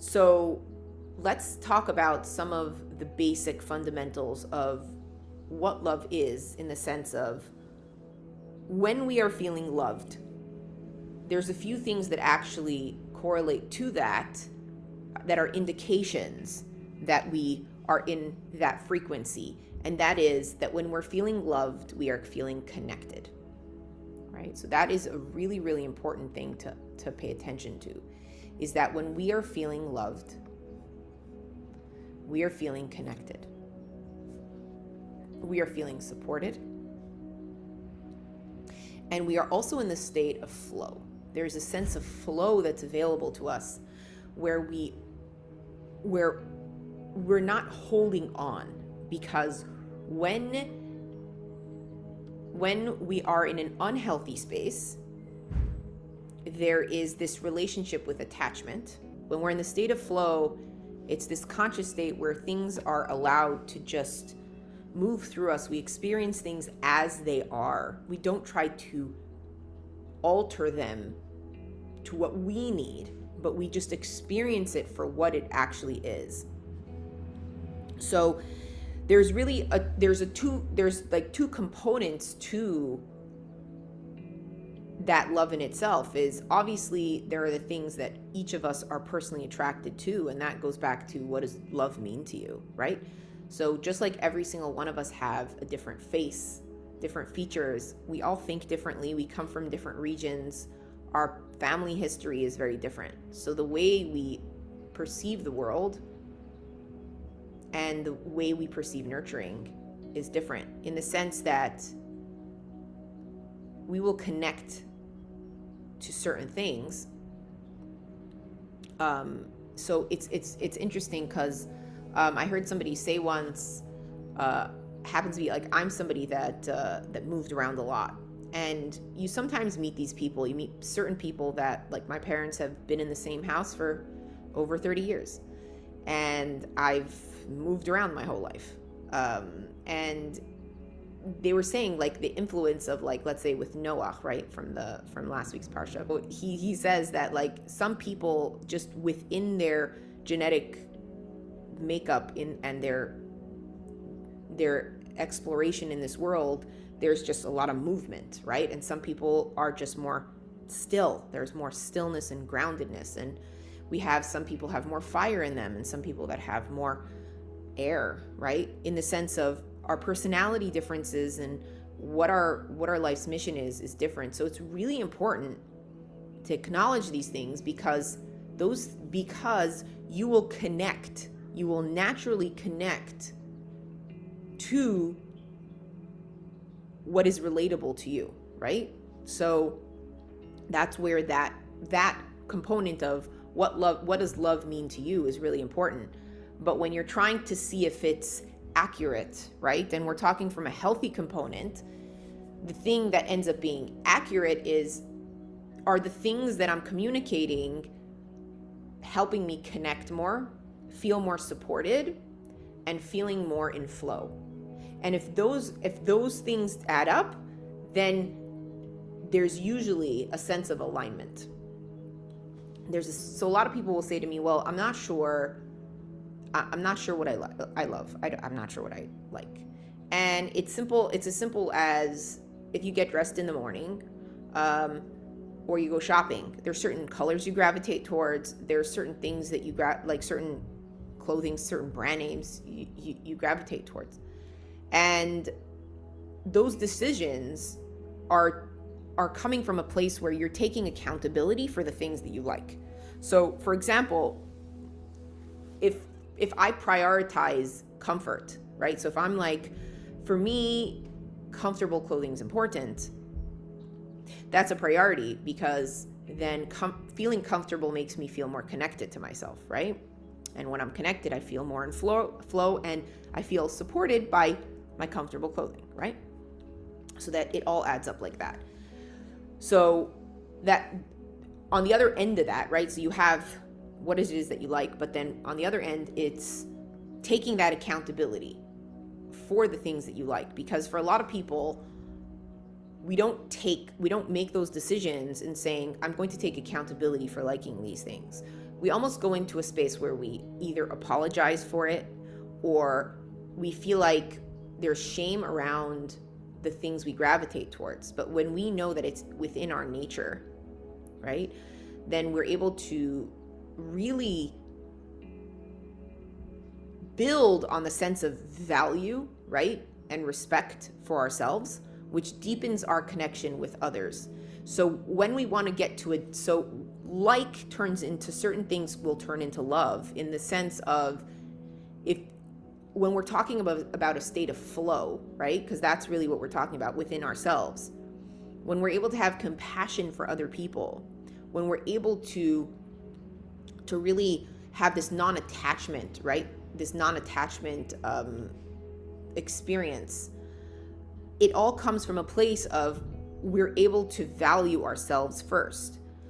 So let's talk about some of the basic fundamentals of what love is, in the sense of when we are feeling loved. There's a few things that actually correlate to that are indications that we are in that frequency. And that is that when we're feeling loved, we are feeling connected, right? So that is a really, really important thing to pay attention to, is that when we are feeling loved, we are feeling connected. We are feeling supported. And we are also in the state of flow. There's a sense of flow that's available to us where we're not holding on, because when we are in an unhealthy space, there is this relationship with attachment. When we're in the state of flow, it's this conscious state where things are allowed to just move through us. We experience things as they are. We don't try to alter them to what we need, but we just experience it for what it actually is. So there's really there's two components to that love in itself. Is obviously there are the things that each of us are personally attracted to, and that goes back to, what does love mean to you, right? So just like every single one of us have a different face, different features, we all think differently, we come from different regions, our family history is very different. So the way we perceive the world and the way we perceive nurturing is different, in the sense that we will connect to certain things. So it's interesting, because I heard somebody say once, happens to be like, I'm somebody that moved around a lot, and you sometimes meet these people. You meet certain people that, like, my parents have been in the same house for over 30 years, and I've moved around my whole life. And they were saying, like, the influence of, like, let's say with Noah, right, from last week's parsha. He says that, like, some people just within their genetic makeup and their exploration in this world, there's just a lot of movement, right? And some people are just more still. There's more stillness and groundedness. And we have some people have more fire in them, and some people that have more air, right? In the sense of our personality differences and what our life's mission is different. So it's really important to acknowledge these things, because you will connect. You will naturally connect to what is relatable to you, right? So that's where that component of what does love mean to you is really important. But when you're trying to see if it's accurate, right, and we're talking from a healthy component, the thing that ends up being accurate are the things that I'm communicating helping me connect more, feel more supported, and feeling more in flow. And if those things add up, then there's usually a sense of alignment. So a lot of people will say to me, well, I'm not sure what I love. I'm not sure what I like. And it's as simple as, if you get dressed in the morning, or you go shopping, there's certain colors you gravitate towards. There's certain things that you like certain clothing, certain brand names you gravitate towards. And those decisions are coming from a place where you're taking accountability for the things that you like. So, for example, if I prioritize comfort, right? So if I'm like, for me, comfortable clothing is important, that's a priority, because then feeling comfortable makes me feel more connected to myself, right? And when I'm connected, I feel more in flow, and I feel supported by my comfortable clothing, right? So that it all adds up like that. So that on the other end of that, right? So you have what it is that you like, but then on the other end, it's taking that accountability for the things that you like. Because for a lot of people, we don't make those decisions and saying, I'm going to take accountability for liking these things. we almost go into a space where we either apologize for it, or we feel like there's shame around the things we gravitate towards. But when we know that it's within our nature, right, then we're able to really build on the sense of value, right, and respect for ourselves, which deepens our connection with others. So when we want to get to it, so like turns into certain things will turn into love, in the sense of, if when we're talking about a state of flow, right, because that's really what we're talking about within ourselves, when we're able to have compassion for other people, when we're able to really have this non-attachment, right, this non-attachment experience, it all comes from a place of we're able to value ourselves first.